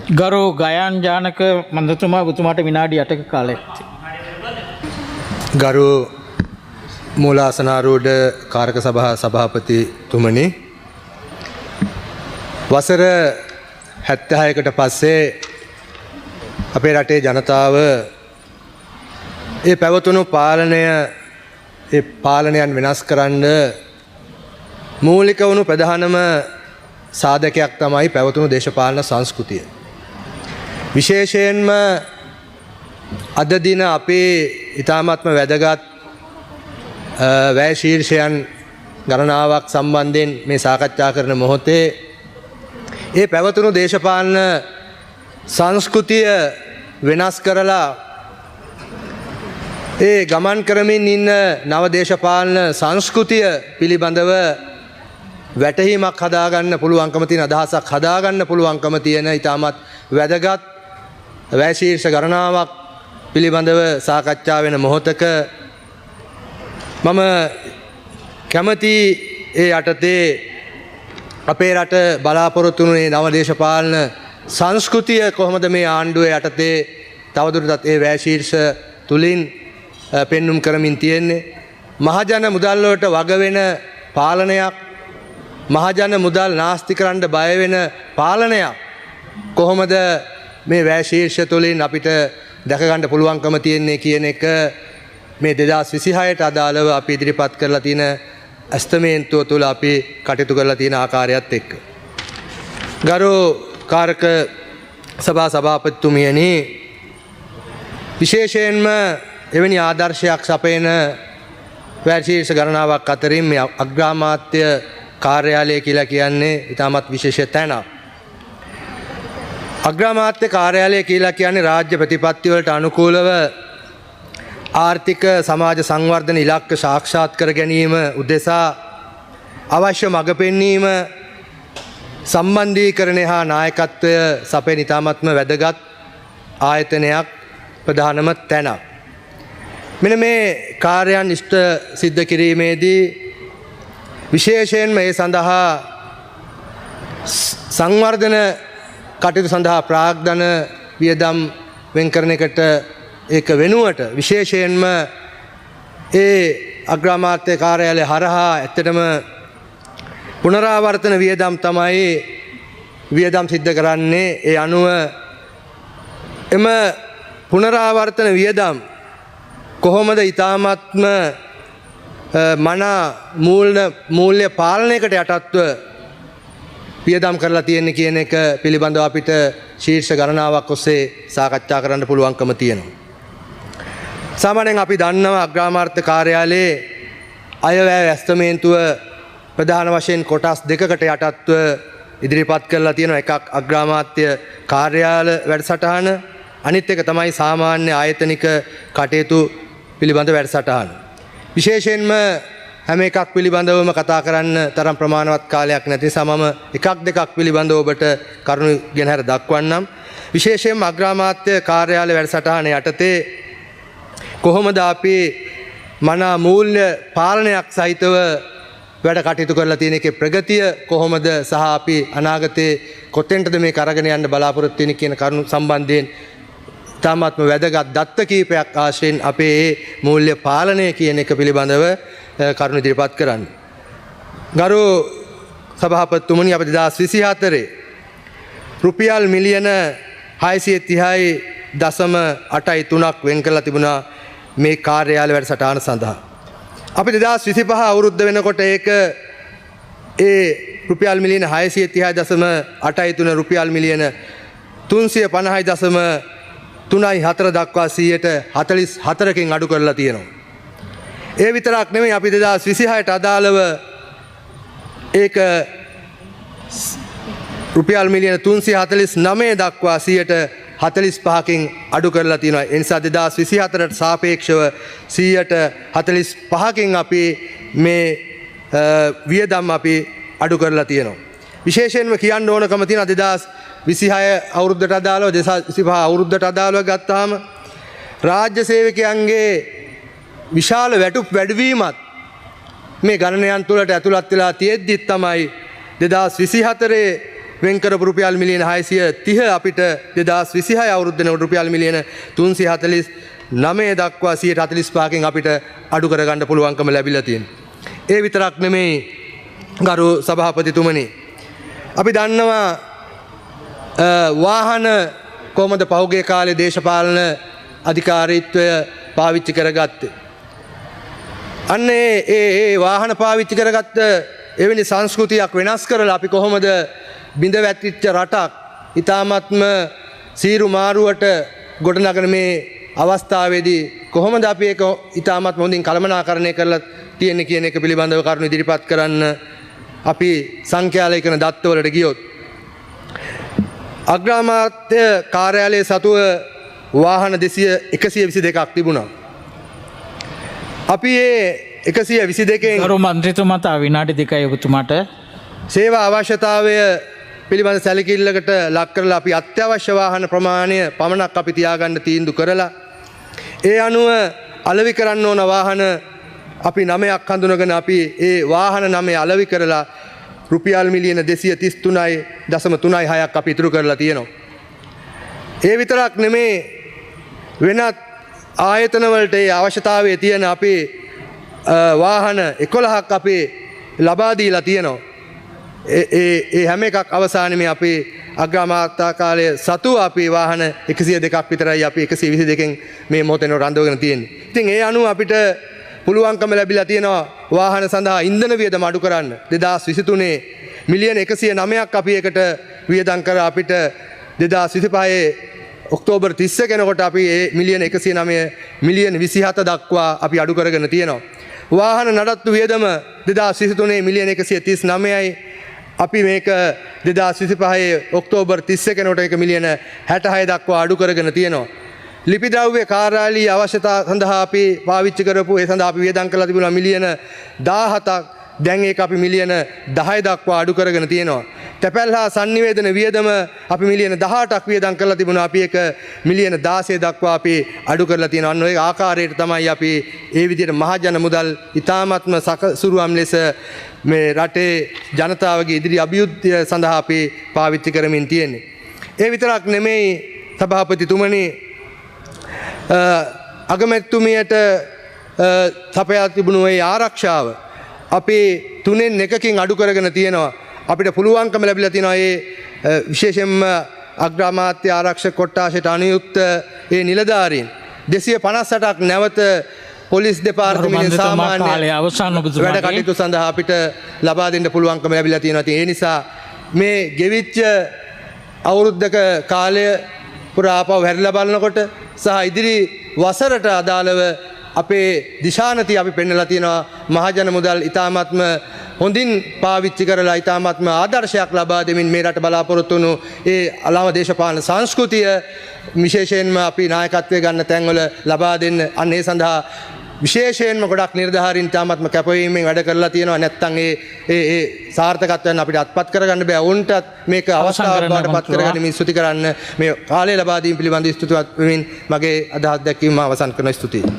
ගරු ගයන් ජානක මන්දතුමා ඔබතුමාට විනාඩි 8ක කාලයක් ගරු මූලාසනාරූඪ කාරක සභා සභාපතිතුමනි, වසර 76කට පස්සේ අපේ රටේ ජනතාව ඒ පැවතුණු පාලනයන් වෙනස් කරන්න මූලික වුණු ප්‍රධානම සාධකයක් තමයි පැවතුණු දේශපාලන සංස්කෘතිය. විශේෂයෙන්ම අද දින අපේ ඉතාමත්ම වැදගත් වැය ශීර්ෂයන් ගණනාවක් සම්බන්ධයෙන් මේ සාකච්ඡා කරන මොහොතේ ඒ පැවතුණු දේශපාලන සංස්කෘතිය වෙනස් කරලා ඒ ගමන් කරමින් ඉන්න නව දේශපාලන සංස්කෘතිය පිළිබඳව වැටහීමක් හදාගන්න පුළුවන්කම තියෙන, අදහසක් හදාගන්න පුළුවන්කම තියෙන ඉතාමත් වැදගත් වැය ශීර්ෂ ගණනාවක් පිළිබඳව සාකච්ඡා වෙන මොහොතක මම කැමති ඒ යටතේ අපේ රට බලාපොරොත්තු වුණේ නව දේශපාලන සංස්කෘතිය කොහොමද මේ ආණ්ඩුවේ යටතේ තවදුරටත් ඒ වැය ශීර්ෂ තුලින් පෙන්눔 කරමින් තියෙන්නේ. මහජන මුදල් වලට වග වෙන පාලනයක්, මහජන මුදල් නාස්ති කරන්න බය වෙන පාලනයක් කොහොමද මේ වැය ශීර්ෂ තුලින් අපිට දැක ගන්න පුළුවන්කම තියෙන්නේ කියන එක මේ 2026ට අදාළව අපි ඉදිරිපත් කරලා තියෙන ඇස්තමේන්තුව තුළ අපි කටයුතු කරලා තියෙන ආකාරයත් එක්ක. ගරු කාරක සභා සභාපතිතුමියනි, විශේෂයෙන්ම එවැනි ආදර්ශයක් සපයන වැය ශීර්ෂ ගණනාවක් අතරින් මේ අග්‍රාමාත්‍ය කාර්යාලය කියලා කියන්නේ ඉතාමත් විශේෂ තැනක්. අග්‍රාමාත්‍ය කාර්යාලය කියලා කියන්නේ රාජ්‍ය ප්‍රතිපත්ති වලට අනුකූලව ආර්ථික සමාජ සංවර්ධන ඉලක්ක සාක්ෂාත් කර ගැනීම උදෙසා අවශ්‍ය මඟ පෙන්වීම, සම්බන්ධීකරණය හා නායකත්වය සපයන ඉතාමත්ම වැදගත් ආයතනයක්, ප්‍රධානම තැනක්. මෙන්න මේ කාර්යයන් ඉෂ්ට සිද්ධ කිරීමේදී විශේෂයෙන්ම ඒ සඳහා සංවර්ධන කටයුතු සඳහා ප්‍රාග්ධන වියදම් වෙන් කරන එකට ඒක වෙනුවට විශේෂයෙන්ම ඒ අග්‍රාමාත්‍ය කාර්යාලය හරහා ඇත්තටම පුනරාවර්තන වියදම් තමයි වියදම් සිද්ධ කරන්නේ. ඒ අනුව එම පුනරාවර්තන වියදම් කොහොමද ඊ타ත්ම මනා මූල්‍ය පාලනයකට යටත්ව වියදම් කරලා තියෙන්නේ කියන එක පිළිබඳව අපිට ශීර්ෂ ගණනාවක් ඔස්සේ සාකච්ඡා කරන්න පුළුවන්කම තියෙනවා. සාමාන්‍යයෙන් අපි දන්නවා අග්‍රාමාත්‍ය කාර්යාලයේ අයවැය ඇස්තමේන්තුව ප්‍රධාන වශයෙන් කොටස් දෙකකට යටත්ව ඉදිරිපත් කරලා තියෙනවා. එකක් අග්‍රාමාත්‍ය කාර්යාල වැඩසටහන, අනිත් එක තමයි සාමාන්‍ය ආයතනික කටයුතු පිළිබඳ වැඩසටහන. විශේෂයෙන්ම හැම එකක් පිළිබඳවම කතා කරන්න තරම් ප්‍රමාණවත් කාලයක් නැති නිසා මම එකක් දෙකක් පිළිබඳව ඔබට කරුණු ගෙනහැර දක්වන්නම්. විශේෂයෙන්ම අග්‍රාමාත්‍ය කාර්යාලය වැඩසටහන යටතේ කොහොමද අපි මනා මූල්‍ය පාලනයක් සහිතව වැඩ කටයුතු කරලා තියෙන එකේ ප්‍රගතිය කොහොමද සහ අපි අනාගතේ කොතෙන්ටද මේක අරගෙන යන්න බලාපොරොත්තු වෙන්නේ කියන කරුණු සම්බන්ධයෙන් තාමත්ම වැදගත් දත්ත කීපයක් ආශ්‍රයෙන් අපේ මේ මූල්‍ය පාලනය කියන එක පිළිබඳව කරුණු ඉදිරිපත් කරන්න. ගරු සභාපතිතුමනි, අප 2024 රුපියල් මිලියන 630.83ක් වෙන් කරලා තිබුණා මේ කාර්යාලය වැඩසටහන සඳහා. අපි 2025 අවුරුද්ද වෙනකොට ඒක ඒ රුපියල් මිලියන 630.83 රුපියල් මිලියන 350.34 දක්වා 144කින් අඩු කරලා තියෙනවා. ඒ විතරක් නෙමෙයි, අපි 2026ට අදාළව ඒක රුපියල් මිලියන 349 දක්වා 145කින් අඩු කරලා තියෙනවා. ඒ නිසා 2024ට සාපේක්ෂව 145කින් අපි මේ වියදම් අපි අඩු කරලා තියෙනවා. විශේෂයෙන්ම කියන්න ඕනකම තියෙන 2026 අවුරුද්දට අදාළව 2025 අවුරුද්දට අදාළව ගත්තාම රාජ්‍ය සේවකයන්ගේ විශාල වැටුප් වැඩිවීමත් මේ ගණනයන් තුළට ඇතුළත් වෙලා තියෙද්දි තමයි 2024 වෙන් කරපු රුපියල් මිලියන 630 අපිට 2026 අවුරුද්දේ රුපියල් මිලියන 349 දක්වා 145කින් අපිට අඩු කරගන්න පුළුවන්කම ලැබිලා තියෙනවා. ඒ විතරක් නෙමෙයි ගරු සභාපතිතුමනි. අපි දන්නවා වාහන කොහොමද පහුගිය කාලේ දේශපාලන අධිකාරීත්වය පාවිච්චි කරගත්තේ. අන්න ඒ වාහන පාවිච්චි කරගත්ත එවැනි සංස්කෘතියක් වෙනස් කරලා අපි කොහොමද බිඳ වැටිච්ච රටක් ඊ타මත්ම සීරු මාරුවට ගොඩනගන මේ අවස්ථාවේදී කොහොමද අපි ඒක ඊ타මත් හොඳින් කළමනාකරණය කරලා තියෙන්නේ කියන එක පිළිබඳව කරුණු ඉදිරිපත් කරන්න අපි සංඛ්‍යාලේඛන දත්තවලට ගියොත් අග්‍රාමාත්‍ය කාර්යාලයේ සතුව වාහන 122ක් තිබුණා. අපි ඒ 122කින් ගරු මන්ත්‍රීතුමා තව විනාඩි 2යි ඔබතුමාට සේවා අවශ්‍යතාවය පිළිබඳ සැලකිල්ලකට ලක් කරලා අපි අත්‍යවශ්‍ය වාහන ප්‍රමාණය පමණක් අපි තියාගන්න තීන්දුව කරලා ඒ අනුව අලෙවි කරන්න ඕන වාහන අපි 9ක් හඳුනගෙන අපි ඒ වාහන 9 අලෙවි කරලා රුපියල් මිලියන 233.36ක් අපි ඉතුරු කරලා තියෙනවා. ඒ විතරක් නෙමේ වෙනත් ආයතන වලට ඒ අවශ්‍යතාවයේ තියෙන අපේ වාහන 11ක් අපි ලබා දීලා තියෙනවා. ඒ හැම එකක් අවසානයේ අපි අග්‍රාමාත්‍ය කාලයේ සතුව අපි වාහන 102ක් විතරයි අපි 122කින් මේ මොහොතේ රඳවගෙන තියෙන්නේ. ඉතින් ඒ අනුව අපිට පුළුවන්කම ලැබිලා තියෙනවා වාහන සඳහා ඉන්ධන වියදම අඩු කරන්න. 2023 මිලියන 109ක් අපි ඒකට වියදම් කර අපිට 2025 ඔක්තෝබර් 30 වෙනකොට අපි ඒ මිලියන 109 මිලියන 27 දක්වා අපි අඩු කරගෙන තියෙනවා. වාහන නඩත්තු වියදම 2023 මිලියන 139යි අපි මේක 2025 ඔක්තෝබර් 30 වෙනකොට ඒක මිලියන 66 දක්වා අඩු කරගෙන තියෙනවා. ලිපි ද්‍රව්‍ය කාර්යාලීය අවශ්‍යතා සඳහා අපි පාවිච්චි කරපු ඒ සඳහා අපි වියදම් කරලා තිබුණා මිලියන 17ක් දැන් ඒක අපි මිලියන 10 දක්වා අඩු කරගෙන තියෙනවා. තැපැල් හා sannivedana වියදම අපි මිලියන 18ක් වියදම් කරලා තිබුණා. අපි ඒක මිලියන 16 දක්වා අපි අඩු කරලා තියෙනවා. අන්න ඒ ආකාරයට තමයි අපි ඒ විදිහට මහජන මුදල් ඉතාමත්ම සුරුම් ලෙස මේ රටේ ජනතාවගේ ඉදිරි අභිවෘද්ධිය සඳහා අපි පාවිච්චි කරමින් තියෙන්නේ. ඒ විතරක් නෙමෙයි සභාපතිතුමනි අගමැතිතුමියට සපයා තිබුණු ඒ ආරක්ෂාව අපි 3/1කින් අඩු කරගෙන තියෙනවා. අපිට පුළුවන්කම ලැබිලා තියෙනවා ඒ විශේෂයෙන්ම අග්‍රාමාත්‍ය ආරක්ෂක කොට්ටාශයට අනුයුක්ත ඒ නිලධාරීන් 258ක් නැවත පොලිස් දෙපාර්තමේන්තුවේ සාමාන්‍ය වැඩ කටයුතු සඳහා අපිට ලබා දෙන්න පුළුවන්කම ලැබිලා තියෙනවා. ඒ නිසා මේ ගෙවිච්ච අවුරුද්දක කාලය පුරා ආපහු හැරිලා බලනකොට සහ ඉදිරි වසරට අදාළව අපේ දිශානති අපි පෙන්නලා තියෙනවා. මහජන මුදල් ඉතාමත්ම හොඳින් පාවිච්චි කරලා ඉතාමත්ම ආදර්ශයක් ලබා දෙමින් මේ රට බලාපොරොත්තු වුණු ඒ අලම දේශපාලන සංස්කෘතිය විශේෂයෙන්ම අපි නායකත්වයේ ගන්න තැන්වල ලබා දෙන්න අන්න ඒ සඳහා විශේෂයෙන්ම ගොඩක් නිර්ධාරීන් ඉතාමත්ම කැපවීමෙන් වැඩ කරලා තියෙනවා. නැත්තම් ඒ සාර්ථකත්වයන් අපිට අත්පත් කරගන්න බෑ. උන්ටත් මේක අවස්ථාවක් බවට පත් කරගන්න ස්තුති කරන්න මේ කාලය ලබා දීම පිළිබඳව ස්තුතිවත් වෙමින් මගේ අදහස් දැක්වීම අවසන් කරන ස්තුතියි.